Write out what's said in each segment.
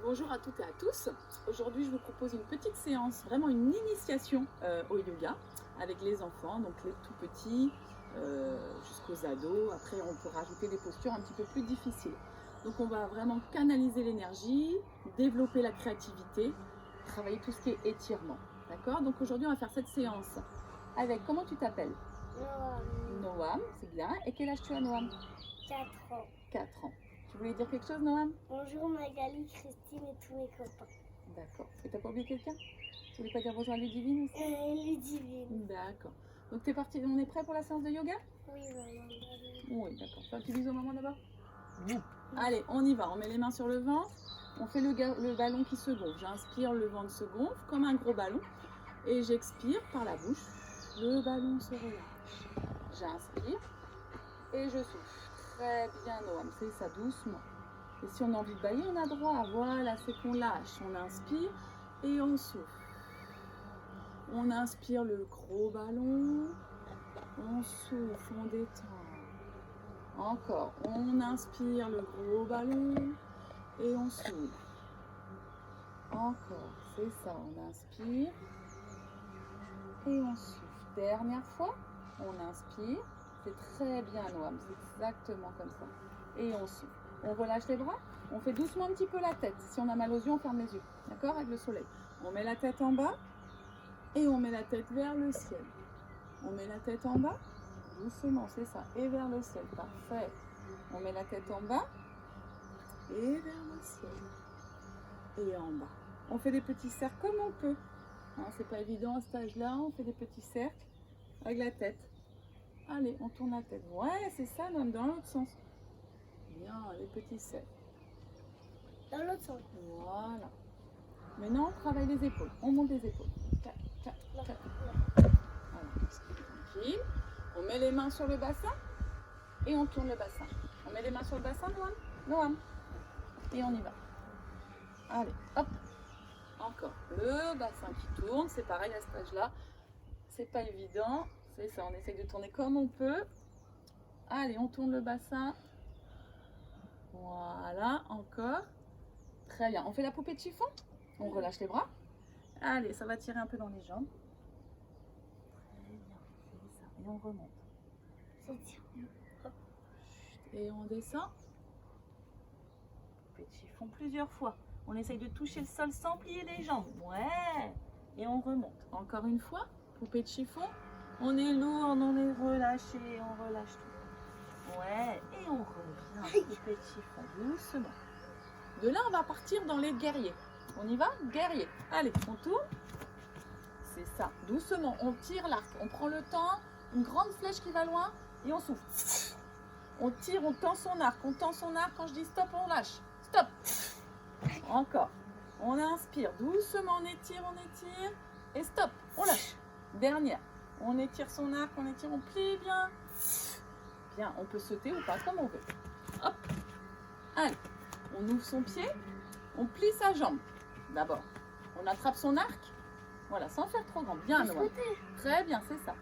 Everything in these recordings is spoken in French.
Bonjour à toutes et à tous. Aujourd'hui, je vous propose une petite séance, vraiment une initiation au yoga avec les enfants, donc les tout petits jusqu'aux ados. Après, on peut rajouter des postures un petit peu plus difficiles. Donc, on va vraiment canaliser l'énergie, développer la créativité, travailler tout ce qui est étirement. D'accord? Donc, aujourd'hui, on va faire cette séance avec, comment tu t'appelles? Noam, Noam, c'est bien. Et quel âge tu as, Noam? 4 ans. 4 ans. Tu voulais dire quelque chose, Noam? Bonjour Magali, Christine et tous mes copains. D'accord. Et t'as pas oublié quelqu'un? Tu voulais pas dire bonjour à Ludivine aussi? Ludivine. D'accord. Donc t'es parti, on est prêt pour la séance de yoga? Oui, maman. Oui, d'accord. Fais un petit bisou maman d'abord. Allez, on y va. On met les mains sur le ventre. On fait le ballon qui se gonfle. J'inspire, le ventre se gonfle comme un gros ballon. Et j'expire par la bouche. Le ballon se relâche. J'inspire et je souffle. Très bien, Noam. C'est ça, doucement. Et si on a envie de bailler, on a droit. Voilà, c'est qu'on lâche. On inspire et on souffle. On inspire le gros ballon. On souffle, on détend. Encore. On inspire le gros ballon et on souffle. Encore. C'est ça. On inspire et on souffle. Dernière fois. On inspire. C'est très bien, Noam. C'est exactement comme ça. Et on souffle. On relâche les bras. On fait doucement un petit peu la tête. Si on a mal aux yeux, on ferme les yeux. D'accord? Avec le soleil. On met la tête en bas et on met la tête vers le ciel. On met la tête en bas. Doucement, c'est ça. Et vers le ciel. Parfait. On met la tête en bas et vers le ciel. Et en bas. On fait des petits cercles comme on peut. Hein, c'est pas évident à cet âge-là. On fait des petits cercles avec la tête. Allez, on tourne la tête. Ouais, c'est ça, même dans l'autre sens. Bien, les petits cercles. Dans l'autre sens. Voilà. Maintenant, on travaille les épaules. On monte les épaules. Tac, tac, tac. Voilà. Tranquille. On met les mains sur le bassin et on tourne le bassin. On met les mains sur le bassin, Noam? Noam. Et on y va. Allez, hop. Encore. Le bassin qui tourne. C'est pareil à cet âge-là. C'est pas évident. C'est ça. On essaye de tourner comme on peut. Allez, on tourne le bassin. Voilà. Encore. Très bien. On fait la poupée de chiffon. On relâche les bras. Allez, ça va tirer un peu dans les jambes. Très bien. C'est ça. Et on remonte. Et on descend. Poupée de chiffon plusieurs fois. On essaye de toucher le sol sans plier les jambes. Ouais. Et on remonte. Encore une fois. Poupée de chiffon. On est lourd, on est relâché. On relâche tout. Ouais. Et on revient. Poupée de chiffon. Doucement. De là, on va partir dans les guerriers. On y va? Guerrier. Allez, on tourne. C'est ça. Doucement. On tire l'arc. On prend le temps. Une grande flèche qui va loin. Et on souffle. On tire, on tend son arc. On tend son arc. Quand je dis stop, on lâche. Stop. Encore. On inspire. Doucement, on étire. Et stop. On lâche. Dernière. On étire son arc. On étire, on plie bien. Bien, on peut sauter ou pas, comme on veut. Hop. Allez. On ouvre son pied. On plie sa jambe. D'abord. On attrape son arc. Voilà, sans faire trop grand. Bien, Noam. Très bien, c'est ça.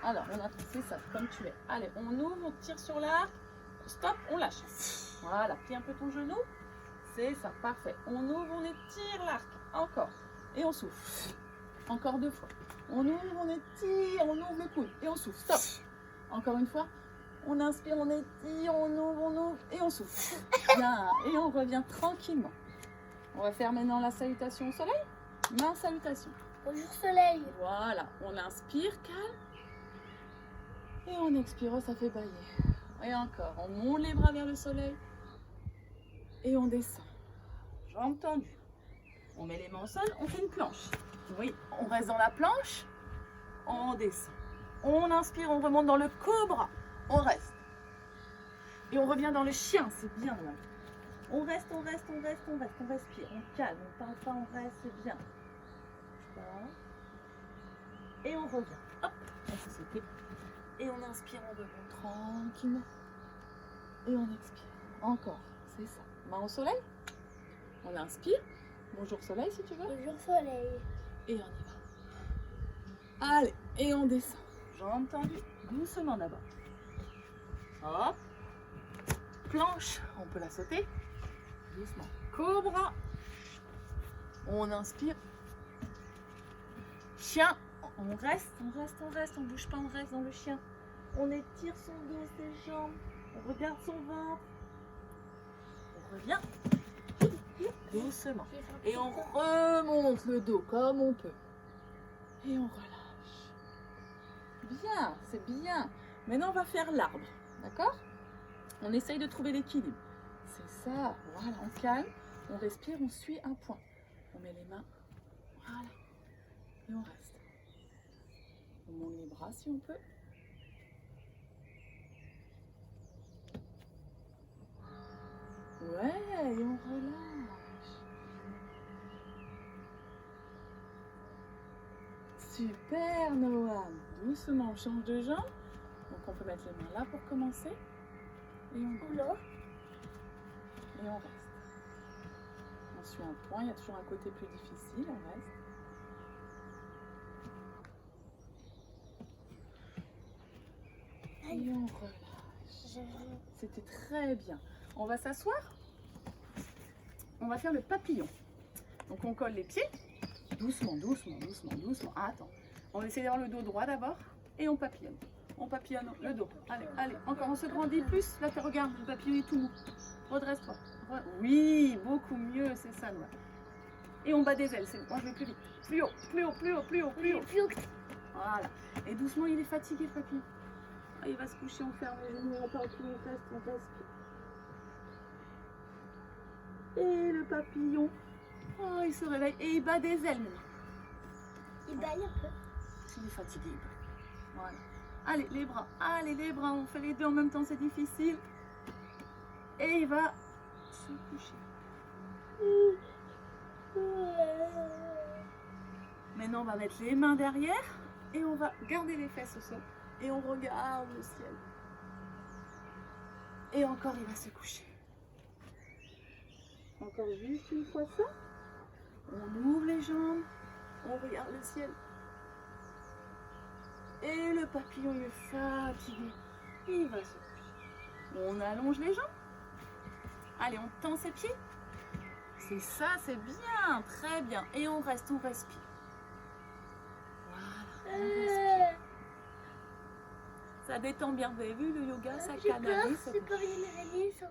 Alors, on attrape, c'est ça, comme tu es. Allez, on ouvre, on tire sur l'arc. Stop, on lâche. Voilà, plie un peu ton genou. C'est ça, parfait. On ouvre, on étire l'arc. Encore. Et on souffle. Encore 2 fois. On ouvre, on étire, on ouvre le coude. Et on souffle. Stop. Encore une fois. On inspire, on étire, on ouvre et on souffle. Bien. Et on revient tranquillement. On va faire maintenant la salutation au soleil. Main salutation. Bonjour soleil. Voilà. On inspire, calme. Et on expire, ça fait bailler. Et encore. On monte les bras vers le soleil. Et on descend. Jambes tendues. On met les mains au sol, on fait une planche. Oui, on reste dans la planche. On descend. On inspire, on remonte dans le cobra. On reste. Et on revient dans le chien, c'est bien là. On reste, on respire, on calme, on parle pas, on reste, c'est bien. Voilà. Et on revient. Hop, on fait sauter. Et on inspire, on remonte tranquillement. Et on expire. Encore, c'est ça. Main au soleil. On inspire. Bonjour soleil si tu veux. Bonjour soleil. Et on y va. Allez, et on descend. Jambes tendues. Doucement d'abord. Hop. Planche, on peut la sauter. doucement. Cobra. On inspire. Chien. On reste, on bouge pas, on reste dans le chien. On étire son dos, ses jambes. On regarde son ventre. On revient. Doucement. Et on remonte le dos comme on peut. Et on relâche. Bien, c'est bien. Maintenant, on va faire l'arbre. D'accord? On essaye de trouver l'équilibre. C'est ça. Voilà, on calme. On respire, on suit un point. On met les mains. Voilà. Et on reste. On monte les bras si on peut. Ouais, et on relâche. Super, Noam. Doucement, on change de jambe. Donc on peut mettre les mains là pour commencer. Et on bouge. Non. Et on reste. On suit un point, il y a toujours un côté plus difficile, on reste. Et on relâche. C'était très bien. On va s'asseoir. On va faire le papillon. Donc on colle les pieds. Doucement, doucement, doucement, doucement. Ah, attends. On essaie d'avoir le dos droit d'abord. Et on papillonne. On papillonne le dos. Allez, allez. Encore, on se grandit plus. Là, tu regardes, le papillon est tout mou. Redresse-toi. Oui, beaucoup mieux, c'est ça, Noah. Et on bat des ailes. C'est bon. Moi, je vais plus vite. Plus haut, plus haut, plus haut, plus haut, plus haut. Plus haut. Voilà. Et doucement, il est fatigué, le papillon. Ah, il va se coucher, on ferme les genoux, on parle plus, on reste, on respire. Et le papillon, oh, il se réveille et il bat des ailes maintenant. Il baille un peu. Il est fatigué. Voilà. Allez, les bras, on fait les deux en même temps, c'est difficile. Et il va se coucher. Maintenant, on va mettre les mains derrière et on va garder les fesses au sol. Et on regarde le ciel. Et encore, il va se coucher. Encore juste une fois ça. On ouvre les jambes. On regarde le ciel. Et le papillon, il est fatigué. Il va se coucher. On allonge les jambes. Allez, on tend ses pieds. C'est ça, c'est bien. Très bien. Et on reste, on respire. Voilà, on respire. Ça détend bien, vous avez vu le yoga, ça J'ai peur, canalise. c'est pas une araignée, ça.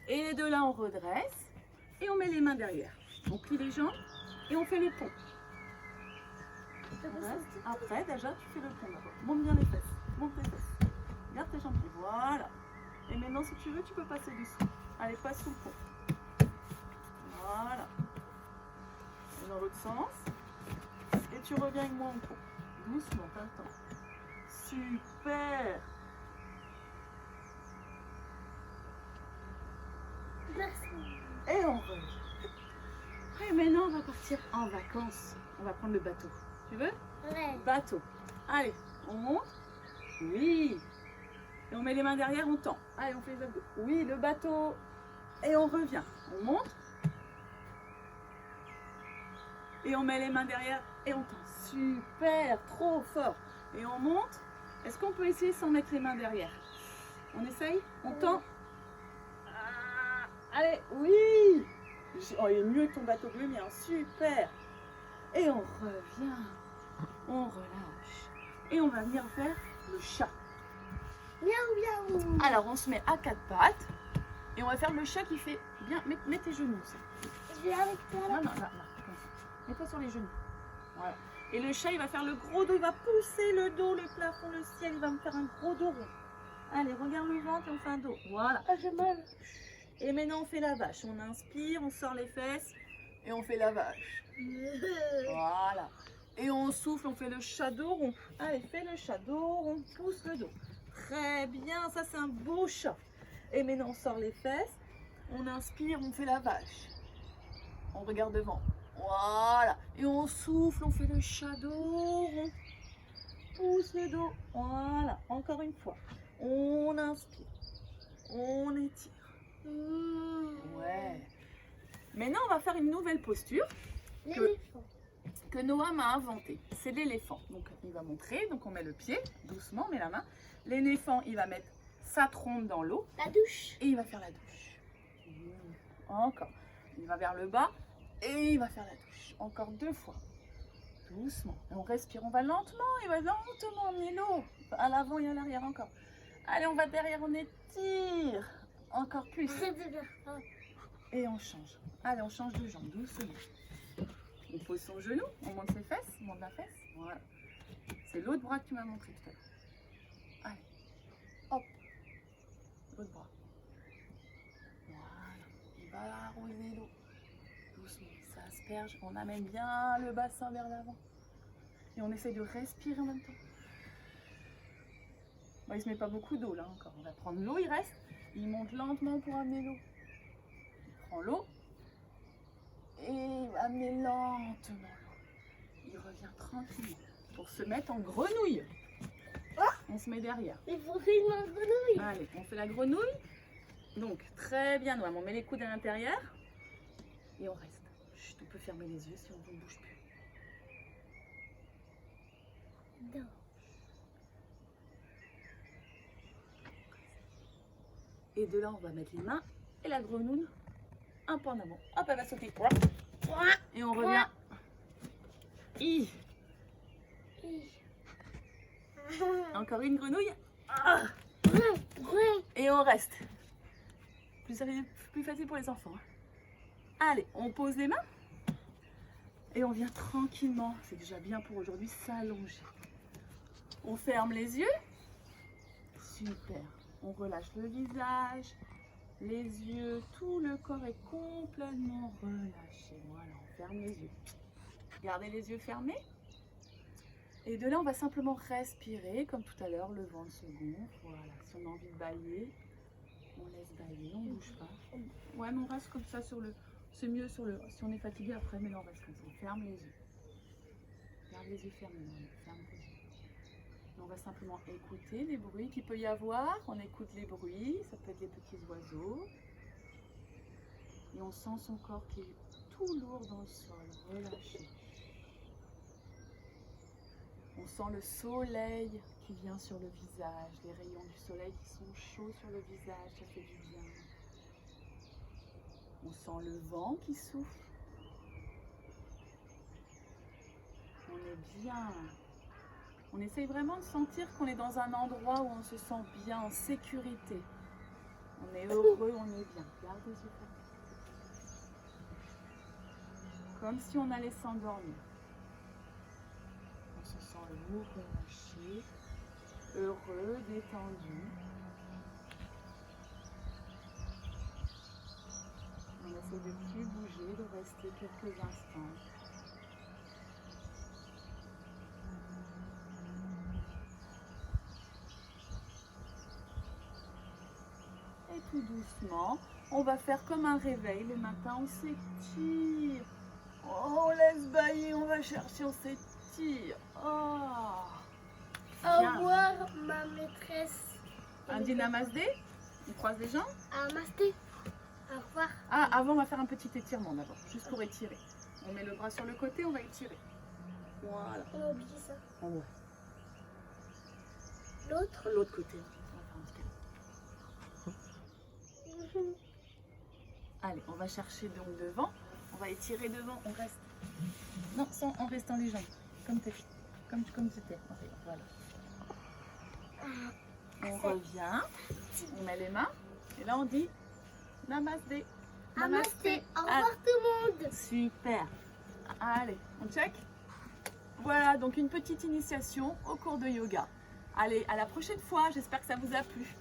Et les deux là, on redresse et on met les mains derrière. On plie les jambes et on fait le pont. Ouais. Après, déjà, tu fais le pont d'abord. Monte bien les fesses, monte tes fesses. Garde tes jambes, voilà. Et maintenant, si tu veux, tu peux passer dessous. Allez, passe sous le pont. Voilà. Et dans l'autre sens. Et tu reviens avec moi en pont. Doucement, t'as le temps. Super. Merci. Et on revient. Et maintenant, on va partir en vacances. On va prendre le bateau. Tu veux? Ouais. Bateau. Allez, on monte. Oui. Et on met les mains derrière, on tend. Allez, on fait les abdos. Oui, le bateau. Et on revient. On monte. Et on met les mains derrière et on tend. Super, trop fort. Et on monte. Est-ce qu'on peut essayer sans mettre les mains derrière? On essaye? On tend. Ah, allez, oui. Oh, il est mieux que ton bateau que le mien. Super. Et on revient. On relâche. Et on va venir faire le chat. Miaou, miaou. Alors, on se met à quatre pattes. Et on va faire le chat qui fait bien. Mets tes genoux. Ça. Je vais avec toi là. Non, non, là, comme ça. Mets-toi sur les genoux. Voilà. Et le chat, il va faire le gros dos. Il va pousser le dos, le plafond, le ciel. Il va me faire un gros dos rond. Allez, regarde le ventre et on fait un dos. Voilà. Ah, j'ai mal. Et maintenant, on fait la vache. On inspire, on sort les fesses. Et on fait la vache. Voilà. Et on souffle, on fait le chat dos rond. Allez, fais le chat dos rond. Pousse le dos. Très bien. Ça, c'est un beau chat. Et maintenant, on sort les fesses. On inspire, on fait la vache. On regarde devant. Voilà. Et on souffle, on fait le chat dos rond. Pousse le dos. Voilà. Encore une fois. On inspire. On étire. Ouais. Maintenant, on va faire une nouvelle posture L'éléphant. que Noam a inventée. C'est l'éléphant. Donc, il va montrer. Donc, on met le pied doucement, on met la main. L'éléphant, il va mettre sa trompe dans l'eau La douche. et il va faire la douche. Encore. Il va vers le bas et il va faire la douche. Encore 2 fois. Doucement. Et on respire. On va lentement. Il va lentement emmener l'eau. À l'avant et à l'arrière encore. Allez, on va derrière. On étire. Encore plus. Arrête de faire ça. Et on change. Allez, on change de jambe. Doucement. On pose son genou. On monte ses fesses. On monte la fesse. Voilà. C'est l'autre bras que tu m'as montré tout à l'heure. Allez. Hop. L'autre bras. Voilà. Il va arroser l'eau. Doucement. Ça asperge. On amène bien le bassin vers l'avant. Et on essaye de respirer en même temps. Bon, il ne se met pas beaucoup d'eau là encore. On va prendre l'eau, il reste. Il monte lentement pour amener l'eau. Il prend l'eau. Et il va amener lentement l'eau. Il revient tranquillement. Pour se mettre en grenouille. On se met derrière. Il faut faire une grenouille. Allez, on fait la grenouille. Donc, très bien, on met les coudes à l'intérieur. Et on reste. Chut, on peut fermer les yeux si on ne bouge plus. Non. Et de là, on va mettre les mains et la grenouille un peu en avant. Hop, elle va sauter. Et on revient. Hi. Encore une grenouille. Ah. Et on reste. Plus facile pour les enfants. Allez, on pose les mains. Et on vient tranquillement, c'est déjà bien pour aujourd'hui, s'allonger. On ferme les yeux. Super. On relâche le visage, les yeux, tout le corps est complètement relâché. Voilà, on ferme les yeux. Gardez les yeux fermés. Et de là, on va simplement respirer, comme tout à l'heure, le ventre se gonfle. Voilà, si on a envie de bâiller, on laisse bâiller, on ne bouge pas. Ouais, mais on reste comme ça sur le... C'est mieux sur le... Si on est fatigué après, mais là, on reste comme ça. On ferme les yeux. Garde les yeux fermés. Ferme les yeux. Et on va simplement écouter les bruits qu'il peut y avoir. On écoute les bruits. Ça peut être des petits oiseaux. Et on sent son corps qui est tout lourd dans le sol, relâché. On sent le soleil qui vient sur le visage, les rayons du soleil qui sont chauds sur le visage, ça fait du bien. On sent le vent qui souffle. On est bien. On essaye vraiment de sentir qu'on est dans un endroit où on se sent bien, en sécurité. On est heureux, on est bien. Garde les yeux fermés. Comme si on allait s'endormir. On se sent lourd, relâché, heureux, détendu. On essaie de ne plus bouger, de rester quelques instants. Et tout doucement, on va faire comme un réveil. Le matin, on s'étire. Oh, on laisse bâiller, on va chercher, on s'étire. Oh. Au Bien. revoir, ma maîtresse. Un dit namasté. On croise les jambes. Namasté. Au revoir. Ah, avant, on va faire un petit étirement d'abord, juste pour étirer. On met le bras sur le côté, on va étirer. Voilà. On a oublié ça. Oh, ouais. L'autre. L'autre côté. On va faire un petit câlin. Allez, on va chercher donc devant. On va étirer devant, on reste. Non, en restant les jambes. Comme tu étais. Voilà. On revient. On met les mains. Et là, on dit namasté. Namasté. Au Ah, revoir tout le monde. super. Allez, on check. Voilà, donc une petite initiation au cours de yoga. Allez, à la prochaine fois. J'espère que ça vous a plu.